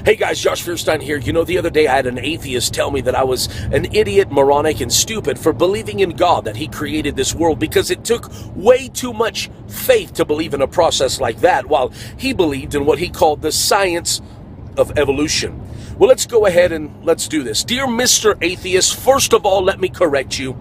Hey guys, Josh Fierstein here. You know, the other day I had an atheist tell me that I was an idiot, moronic, and stupid for believing in God, that he created this world, because it took way too much faith to believe in a process like that, while he believed in what he called the science of evolution. Well, let's go ahead and let's do this. Dear Mr. Atheist, first of all, let me correct you.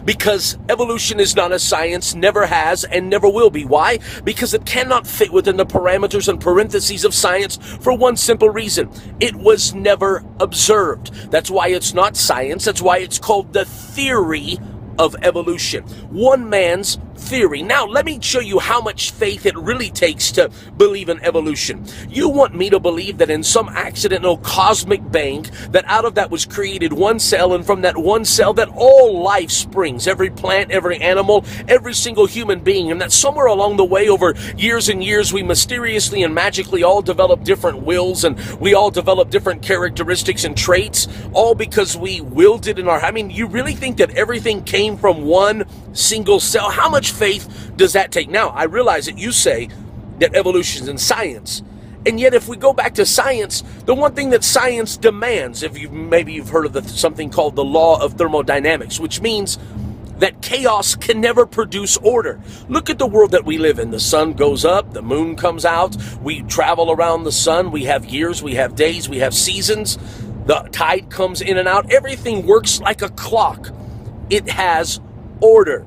Because evolution is not a science, never has, and never will be. Why? Because it cannot fit within the parameters and parentheses of science for one simple reason. It was never observed. That's why it's not science. That's why it's called the theory of evolution. One man's theory. Now, let me show you how much faith it really takes to believe in evolution. You want me to believe that in some accidental cosmic bang, that out of that was created one cell, and from that one cell that all life springs, every plant, every animal, every single human being, and that somewhere along the way, over years and years, we mysteriously and magically all develop different wills, and we all develop different characteristics and traits, all because we willed it in our... I mean, you really think that everything came from one single cell? How much faith does that take? Now, I realize that you say that evolution is in science, and yet if we go back to science, the one thing that science demands, maybe you've heard of something called the law of thermodynamics, which means that chaos can never produce order. Look at the world that we live in. The sun goes up, the moon comes out, we travel around the sun, we have years, we have days, we have seasons, the tide comes in and out, everything works like a clock. It has order.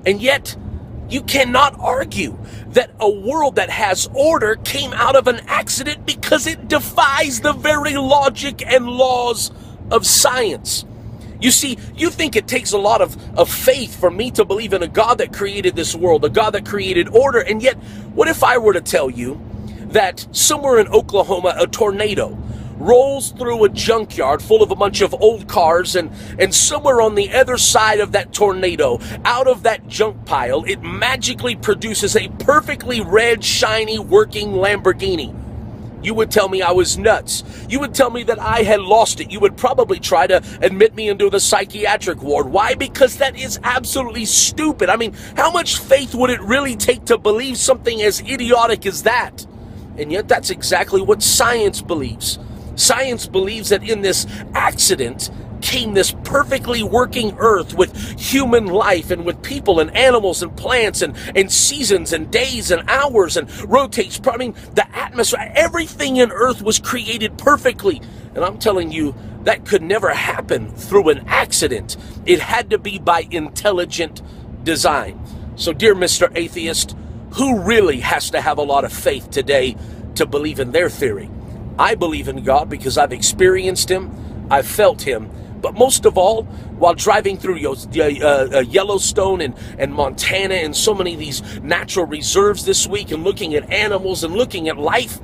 And yet, you cannot argue that a world that has order came out of an accident, because it defies the very logic and laws of science. You see, you think it takes a lot of faith for me to believe in a God that created this world, a God that created order, and yet, what if I were to tell you that somewhere in Oklahoma, a tornado rolls through a junkyard full of a bunch of old cars, and somewhere on the other side of that tornado, out of that junk pile, it magically produces a perfectly red, shiny, working Lamborghini? You would tell me I was nuts. You would tell me that I had lost it. You would probably try to admit me into the psychiatric ward. Why? Because that is absolutely stupid. I mean, how much faith would it really take to believe something as idiotic as that? And yet that's exactly what science believes. Science believes that in this accident came this perfectly working earth with human life, and with people and animals and plants and seasons and days and hours, and rotates. I mean, the atmosphere, everything in earth was created perfectly. And I'm telling you, that could never happen through an accident. It had to be by intelligent design. So, dear Mr. Atheist, who really has to have a lot of faith today to believe in their theory? I believe in God because I've experienced him, I've felt him, but most of all, while driving through Yellowstone and Montana and so many of these natural reserves this week, and looking at animals and looking at life,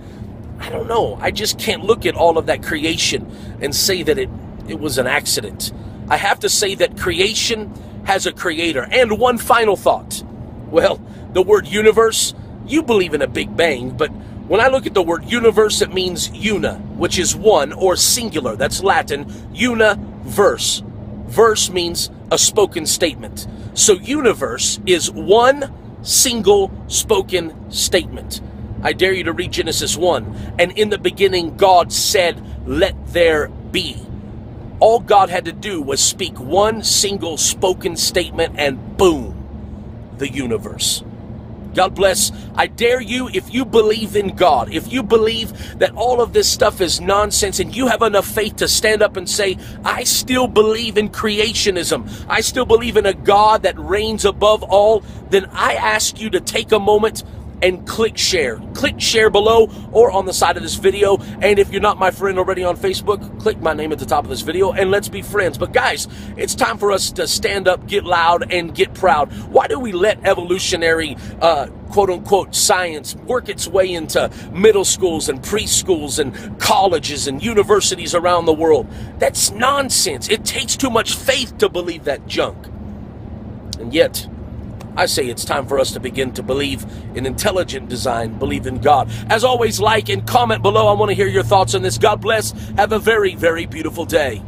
I don't know, I just can't look at all of that creation and say that it was an accident. I have to say that creation has a creator. And one final thought. Well, the word universe, you believe in a Big Bang, but when I look at the word universe, it means una, which is one, or singular. That's Latin, universe. Verse means a spoken statement. So universe is one single spoken statement. I dare you to read Genesis 1. And in the beginning, God said, "Let there be." All God had to do was speak one single spoken statement, and boom, the universe. God bless. I dare you, if you believe in God, if you believe that all of this stuff is nonsense, and you have enough faith to stand up and say, I still believe in creationism, I still believe in a God that reigns above all, then I ask you to take a moment and click share. Click share below or on the side of this video. And if you're not my friend already on Facebook, click my name at the top of this video and let's be friends. But guys, it's time for us to stand up, get loud, and get proud. Why do we let evolutionary quote-unquote science work its way into middle schools and preschools and colleges and universities around the world? That's nonsense. It takes too much faith to believe that junk. And yet, I say it's time for us to begin to believe in intelligent design, believe in God. As always, like and comment below. I want to hear your thoughts on this. God bless. Have a very, very beautiful day.